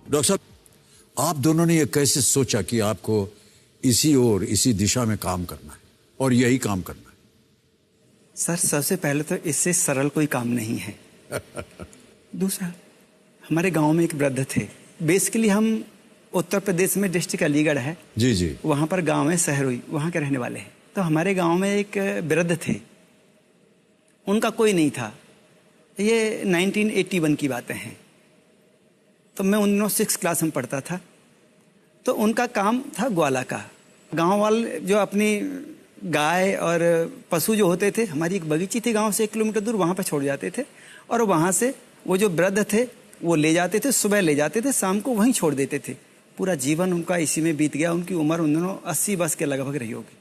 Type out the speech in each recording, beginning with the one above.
Doctor साहब, आप दोनों ने ये कैसे सोचा कि आपको इसी दिशा में काम करना है और यही काम करना है? सर, सबसे पहले तो इससे सरल कोई काम नहीं है। दूसरा, हमारे गांव में एक वृद्ध थे। बेसिकली हम उत्तर प्रदेश में डिस्ट्रिक्ट अलीगढ़ है जी जी, वहाँ पर गांव में सहरोई, वहाँ के रहने वाले हैं। तो हमारे गांव में एक वृद्ध थे, उनका कोई नहीं था। ये 1981 की बातें हैं। तो मैं उन दिनों 6th क्लास में पढ़ता था। तो उनका काम था ग्वाला का। गांव वाले जो अपनी गाय और पशु जो होते थे, हमारी एक बगीची थी गांव से 1 किलोमीटर दूर, वहाँ पर छोड़ जाते थे और वहाँ से वो जो वृद्ध थे वो ले जाते थे, सुबह ले जाते थे, शाम को वहीं छोड़ देते थे। पूरा जीवन उनका इसी में बीत गया। उनकी उम्र उन दिनों 80 वर्ष के लगभग रही होगी।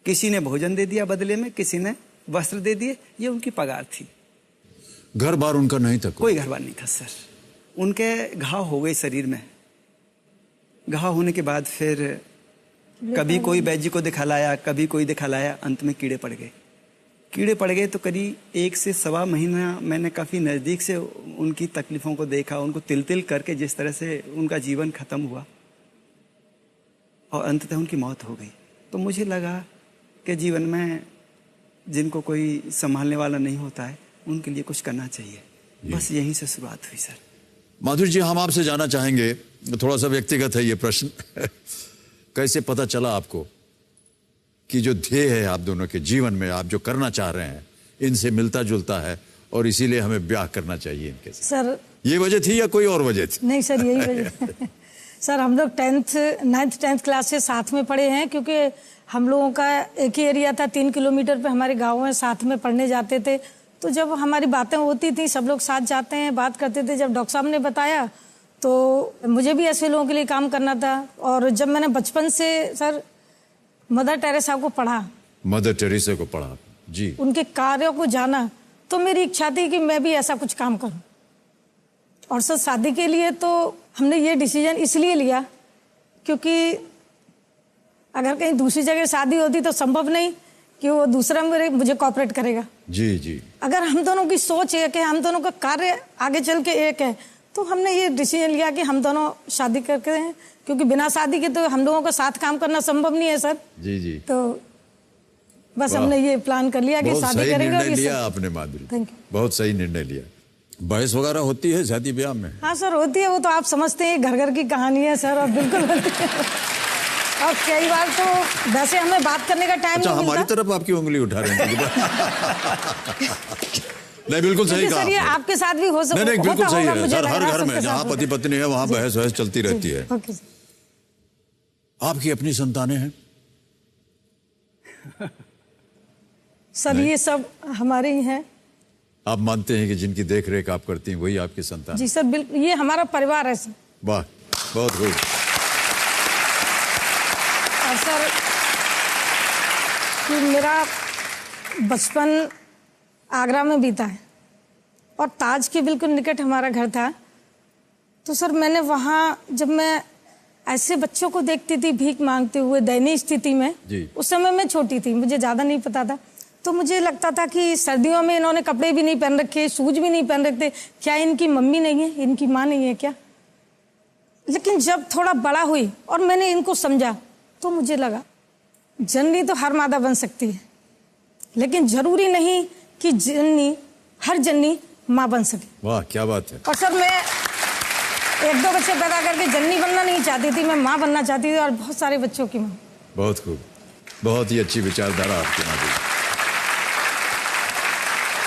किसी ने भोजन दे दिया बदले में, किसी ने वस्त्र दे दिए, ये उनकी पगार थी। घर बार उनका नहीं था? कोई घर बार नहीं था सर। उनके घाव हो गए शरीर में। घाव होने के बाद फिर कभी कोई वैद्य को दिखा लाया, कभी कोई दिखा लाया, अंत में कीड़े पड़ गए। तो करीब 1 से सवा महीना मैंने काफ़ी नज़दीक से उनकी तकलीफ़ों को देखा, उनको तिल तिल करके जिस तरह से उनका जीवन ख़त्म हुआ और अंततः उनकी मौत हो गई। तो मुझे लगा कि जीवन में जिनको कोई संभालने वाला नहीं होता है, उनके लिए कुछ करना चाहिए। बस यहीं से शुरुआत हुई सर। माधुरी जी, हम आपसे जानना चाहेंगे, थोड़ा सा व्यक्तिगत है ये प्रश्न कैसे पता चला आपको कि जो ध्येय है आप दोनों के जीवन में, आप जो करना चाह रहे हैं, इनसे मिलता जुलता है और इसीलिए हमें ब्याह करना चाहिए इनके साथ? सर, ये वजह थी या कोई और वजह थी? नहीं सर, यही वजह सर, हम लोग 9th 10th क्लास से साथ में पढ़े हैं, क्योंकि हम लोगों का एक ही एरिया था। 3 किलोमीटर पे हमारे गाँव में साथ में पढ़ने जाते थे। तो जब हमारी बातें होती थी, सब लोग साथ जाते हैं, बात करते थे। जब डॉक्टर साहब ने बताया तो मुझे भी ऐसे लोगों के लिए काम करना था। और जब मैंने बचपन से सर मदर टेरेसा को पढ़ा जी, उनके कार्यों को जाना, तो मेरी इच्छा थी कि मैं भी ऐसा कुछ काम करूं। और सर, शादी के लिए तो हमने ये डिसीजन इसलिए लिया क्योंकि अगर कहीं दूसरी जगह शादी होती तो संभव नहीं कि वो दूसरा मुझे कॉपरेट करेगा। जी जी, अगर हम दोनों की सोच एक है, हम दोनों का कार्य आगे चल के एक है, तो हमने ये डिसीजन लिया कि हम दोनों शादी करते हैं। क्योंकि बिना शादी के तो हम लोगों का साथ काम करना संभव नहीं है सर। जी जी, तो बस हमने ये प्लान कर लिया कि शादी करेंगे। निर्णय लिया आपने माधुरी, थैंक यू, बहुत सही निर्णय लिया। बहस वगैरह होती है शादी ब्याह में? हाँ सर, होती है। वो तो आप समझते हैं घर घर की कहानी है सर, और बिल्कुल होती है। और कई बार तो वैसे हमें बात करने का टाइम नहीं मिलता। हमारी तरफ आपकी उंगली उठा रहे हैं नहीं, बिल्कुल सही कहा। सर, ये आपके साथ भी हो सकता है। नहीं, बिल्कुल सही है सर। हर घर में जहाँ पति पत्नी है वहाँ बहस चलती रहती है। आपकी अपनी संतानें हैं? सर, ये सब हमारे ही हैं। आप मानते हैं कि जिनकी देख रेख आप करती हैं वही आपकी संतान? जी सर, बिल्कुल, ये हमारा परिवार है सर। वाह, बहुत खूब। और सर, कि मेरा बचपन आगरा में बीता है और ताज के बिल्कुल निकट हमारा घर था। तो सर, मैंने वहाँ जब मैं ऐसे बच्चों को देखती थी भीख मांगते हुए दयनीय स्थिति में, उस समय मैं छोटी थी, मुझे ज़्यादा नहीं पता था, तो मुझे लगता था कि सर्दियों में इन्होंने कपड़े भी नहीं पहन रखे, शूज भी नहीं पहन रखते, क्या इनकी मम्मी नहीं है, इनकी माँ नहीं है क्या? लेकिन जब थोड़ा बड़ा हुई और मैंने इनको समझा तो मुझे लगा जननी तो हर मादा बन सकती है, लेकिन जरूरी नहीं कि हर जननी माँ बन सके। वाह, क्या बात है। और सर, मैं 1-2 बच्चे पैदा करके जननी बनना नहीं चाहती थी, मैं माँ बनना चाहती थी, और बहुत सारे बच्चों की माँ। बहुत खूब, बहुत ही अच्छी विचारधारा आपकी।